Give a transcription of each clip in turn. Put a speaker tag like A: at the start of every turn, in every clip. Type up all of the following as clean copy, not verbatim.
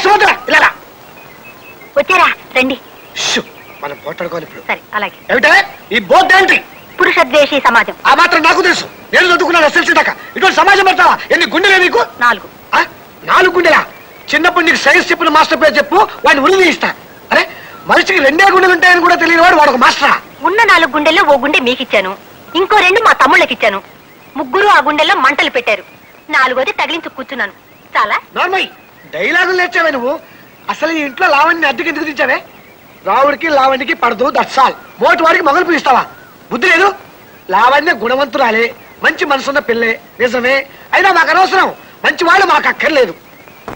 A: సుమంత్ర ఇలా
B: వచ్చారా రండి.
A: మనం పోట్లాడుకోవాలి ఇప్పుడు.
B: సరే అలాగే.
A: ఏమిటే ఈ బోర్డు ఏంటి?
B: పురుష ద్వేషి సమాజం.
A: ఆ మాత్రం నాకు తెలుసు. నేను చదువుకున్నాను ఎస్ఎల్సీ దాకా. ఇటువంటి సమాజం పెడతావా? ఎన్ని గుండెలే నీకు?
B: 4.
A: 4 గుండెలా? చిన్నప్పుడు నీకు సైన్స్ చెప్పిన మాస్టర్ పేరు చెప్పు, వాడిని ఉరి తీయిస్తా. అరే మనిషికి 2 గుండెలు ఉంటాయని కూడా తెలియని వాడు వాడు ఒక మాస్టరా?
B: ఉన్న 4 గుండెల్లో ఓ గుండె మీకిచ్చాను, ఇంకో 2 మా తమ్ముళ్ళకిచ్చాను. ముగ్గురు ఆ గుండెల్లో మంటలు పెట్టారు. 4వది తగిలించు కూర్చున్నాను. చాలా
A: నార్మల్ డైలాగులు నేర్చావే నువ్వు. అసలు ఈ ఇంట్లో లావణ్ణి అద్దెకి ఎందుకు తెచ్చావే? రావుడికి లావణ్యకి పడదు, దట్స్ ఆల్. మోటి వాడికి మొగలు పూయిస్తావా? బుద్ధి లేదు. లావణ్య గుణవంతురాలే, మంచి మనసున్న పిల్లే, నిజమే. అయినా మాకు అనవసరం. మంచి వాళ్ళు మాకు అక్కర్లేదు.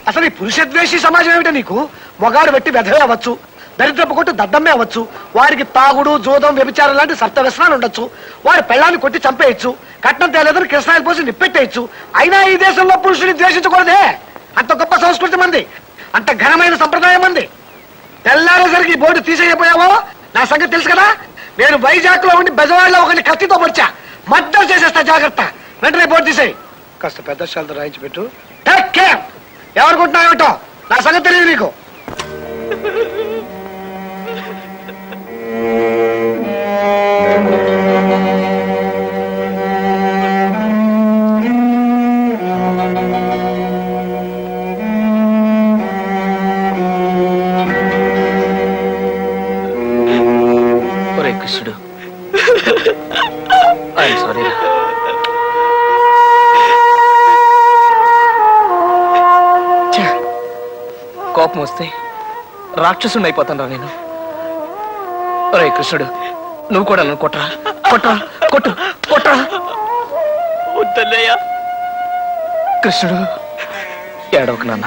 A: అసలు ఈ పురుషద్వేషి సమాజం ఏమిటో నీకు? మొగాడు పెట్టి వెధవే అవ్వచ్చు, దరిద్రపు కొట్టు దద్దమ్మే అవ్వచ్చు, వాడికి తాగుడు జోదం వ్యభిచారం లాంటి సప్త వ్యసనాలు ఉండొచ్చు, వాడి పెళ్ళాన్ని కొట్టి చంపేయచ్చు, కట్నం తేలేదని కృష్ణాయిలు పోసి నిప్పెట్టేయచ్చు. అయినా ఈ దేశంలో పురుషుని ద్వేషించకూడదే. అంత గొప్ప సంస్కృతి మంది, అంత ఘనమైన సంప్రదాయం మంది. తెల్లారేసరికి ఈ బోర్డు తీసేయపోయావో నా సంగతి తెలుసు కదా. నేను వైజాగ్ లో ఉండి బెజవాడలో ఒకరిని కత్తితో పొడిచా. మద్దతు చేసేస్తా, జాగ్రత్త. వెంటనే బోర్డు తీసేయి. కాస్త పెద్ద శాలతో రాయించి పెట్టు. Take care. ఎవరుకుంటున్నావేటో నా సంగతి తెలియదు నీకు.
C: కృష్ణుడు, ఐఎమ్ సారీ. కోపం వస్తే రాక్షసుని అయిపోతాను నేను. ఒరే కృష్ణుడు, నువ్వు కూడా నన్ను కొట్టరా, కొట్టరా, కొట్టు, కొట్టరా.
D: వద్దన్నయ్యా.
C: కృష్ణుడు ఏడవకు నాన్న.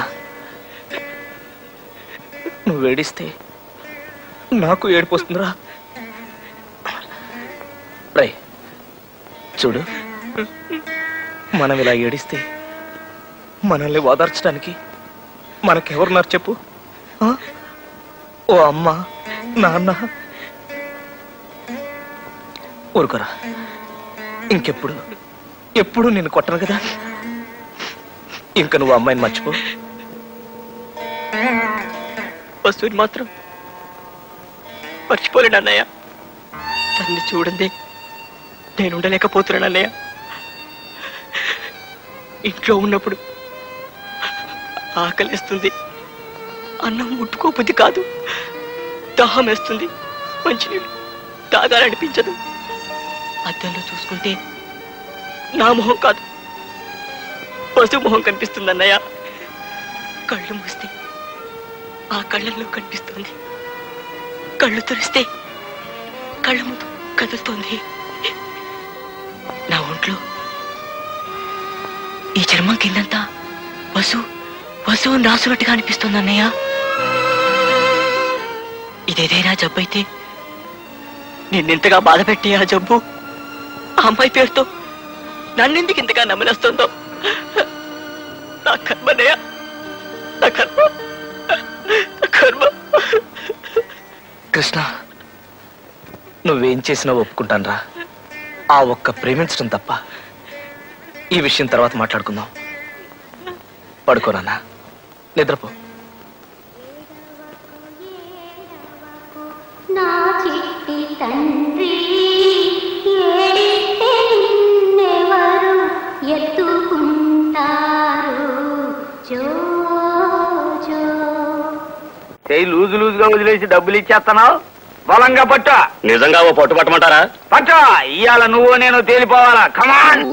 C: నువ్వు ఏడిస్తే నాకు ఏడుపు వస్తుందిరా. రే చూడు, మనం ఇలా ఏడిస్తే మనల్ని ఓదార్చడానికి మనకెవరున్నారు చెప్పు? ఓ అమ్మ, నాన్న. ఊరుకోరా. ఎప్పుడు నిన్ను కొట్టను కదా. ఇంకా నువ్వు అమ్మాయిని మర్చిపో.
D: వస్తువుని మాత్రం మర్చిపోలేను అన్నయ్య. తన్ని చూడండి నేను ఉండలేకపోతున్నాను అన్నయ్య. ఇంట్లో ఉన్నప్పుడు ఆకలిస్తుంది, అన్నం ముట్టుకోబుద్ధి కాదు, దాహం వేస్తుంది, మంచినీళ్ళు తాగాలనిపించదు. అద్దంలో చూసుకుంటే నా మొహం కాదు, పశు మొహం కనిపిస్తుంది అన్నయ్య. కళ్ళు మూస్తే ఆ కళ్ళల్లో కనిపిస్తుంది, కళ్ళు తెరిస్తే కళ్ళ ముందు కదులుతోంది. నా ఒంట్లో ఈ చర్మం కిందంతా వసువు రాసున్నట్టుగా అనిపిస్తుంది అన్నయ్య. ఇదేదైనా జబ్బు అయితే నిన్నెంతగా బాధ పెట్టే ఆ జబ్బు ఆ అమ్మాయి పేరుతో నన్నెందుకు ఇంతగా నమ్మలేస్తుందో. నా కర్మన్నయ్య, నా కర్మ, నా కర్మ.
C: కృష్ణ, నువ్వేం చేసినా ఒప్పుకుంటాను రా. ఆ ఒక్క ప్రేమించడం తప్ప. ఈ విషయం తర్వాత మాట్లాడుకుందాం. పడుకోనన్నా, నిద్రపో.
E: నా చిట్టి తండ్రి ఏడిస్తే నిన్నెవరు ఎత్తుకుంటారు. జో జో
F: చేయి లూజుగా వదిలేసి డబ్బులు ఇచ్చేస్తున్నావు. బలంగా పట్టు.
G: నిజంగా ఓ పట్టు పట్టమంటారా?
F: పట్టు. ఇవాళ నువ్వు నేను తేలిపోవాలా. కమాన్.